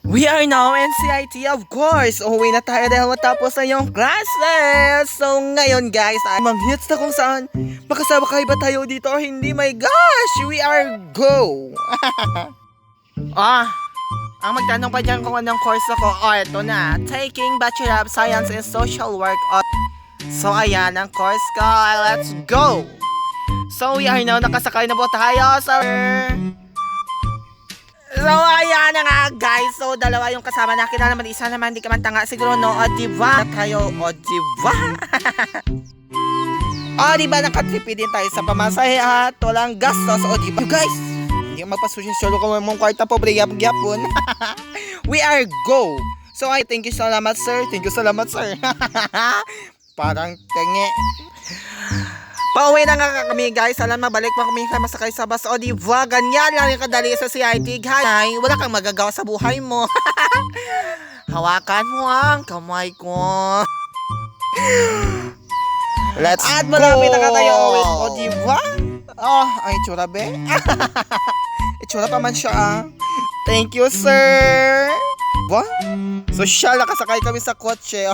We are now NCIT, of course. Uwi na tayo dahil matapos na yung classes. So ngayon guys, mang hits na kung saan makasama kayo ba tayo dito or hindi. My gosh, we are go. Ang magtanong pa dyan kung anong course ako. Ito na, taking Bachelor of Science in Social Work. So ayan ang course ko. Let's go. So we are now, nakasakay na po tayo, sir. So ayan na nga guys. So dalawa yung kasama natin na naman. Isa naman hindi ka man tanga siguro, no? O diba? Tayo, o diba? O diba nakatripi din tayo sa pamasahe at walang gastos. O diba? You guys, hindi ka magpasusin solo ka mong kwarta po. Briyap-gyapon. We are go. So I thank you salamat sir. Thank you salamat sir. Parang tengi. Pauwi na nga kami guys. Alam, mabalik pa kami masakay sa bus. O diba, ganyan lang yung kadali sa CIT. Hay, wala kang magagawa sa buhay mo. Hawakan mo ang kamay ko. Let's go. At malapit na ka tayo. O diba? Oh, ay itsura be. Itsura pa man siya. Thank you sir. What? Social, nakasakay kami sa kotse.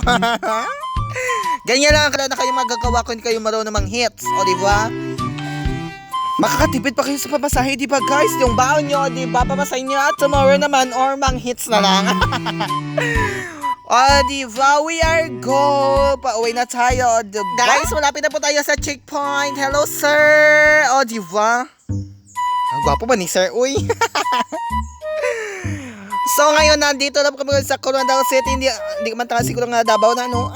Ganyan lang na kayo magagawa kung hindi kayo marunong mang hits, o diba? Makakatipid pa kayo sa pamasahe, diba guys? Yung baon nyo, diba? Pamasahin nyo at tomorrow naman or mang hits na lang. O diba? We are go. Pauwi na tayo, diba? Guys, malapit na po tayo sa checkpoint. Hello sir. O diba? Ang gwapo ba ni sir? Uy. So ngayon nandito na po kami sa Coronadal City. Hindi man tayo siguro nga Davao na, no?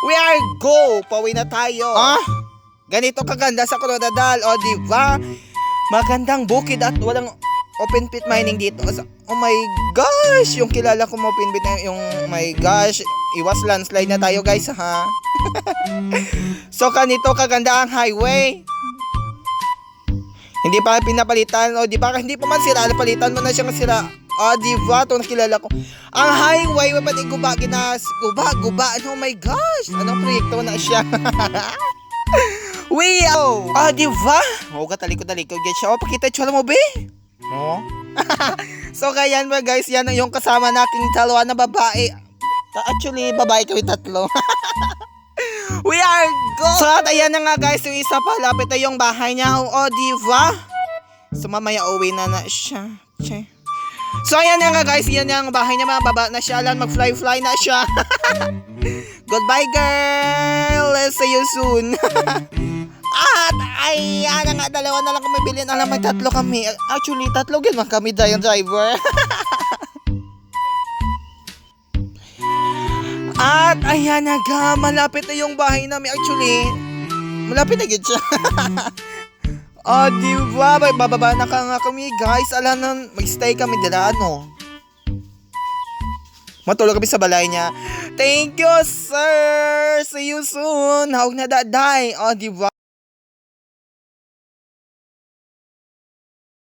We are go. Pauwi na tayo. Ganito kaganda sa Coronadal. O diba? Magandang bukid at walang open pit mining dito. Oh my gosh. Yung kilala ko mo open pit na yung oh my gosh. Iwas landslide na tayo guys ha. So ganito kaganda ang highway. Hindi pa pinapalitan. O diba? Hindi pa man sira. Palitan mo na siya sira. O diba? Itong nakilala ko. Ang highway. May pati guba. Guba. Oh my gosh. Anong proyekto na siya? O diba? O talikod. Get siya. O pakita yung mo be. O. So kaya yan ba guys. Yan yung kasama naking dalawa na babae. Actually babae kami tatlo. We are go. So at ayan na nga guys, yung isa pa lapit na yung bahay niya. O diba? So mamaya uwi na siya. Che. So ayan na nga guys, yan yung bahay niya, mababa na siya. Alam, mag-fly na siya. Goodbye girl. Let's see you soon. At ayan na nga, dalawa na lang kami bilhin. Alam, may tatlo kami. Actually tatlo gano'n kami driver. At ayan na nga, malapit na yung bahay namin. Actually, malapit na gid siya. O diba, bababa na ka nga kami guys. Alam na, mag-stay kami dila, ano. Matulog kami sa balay niya. Thank you sir. See you soon. Hawag na daday. O diba.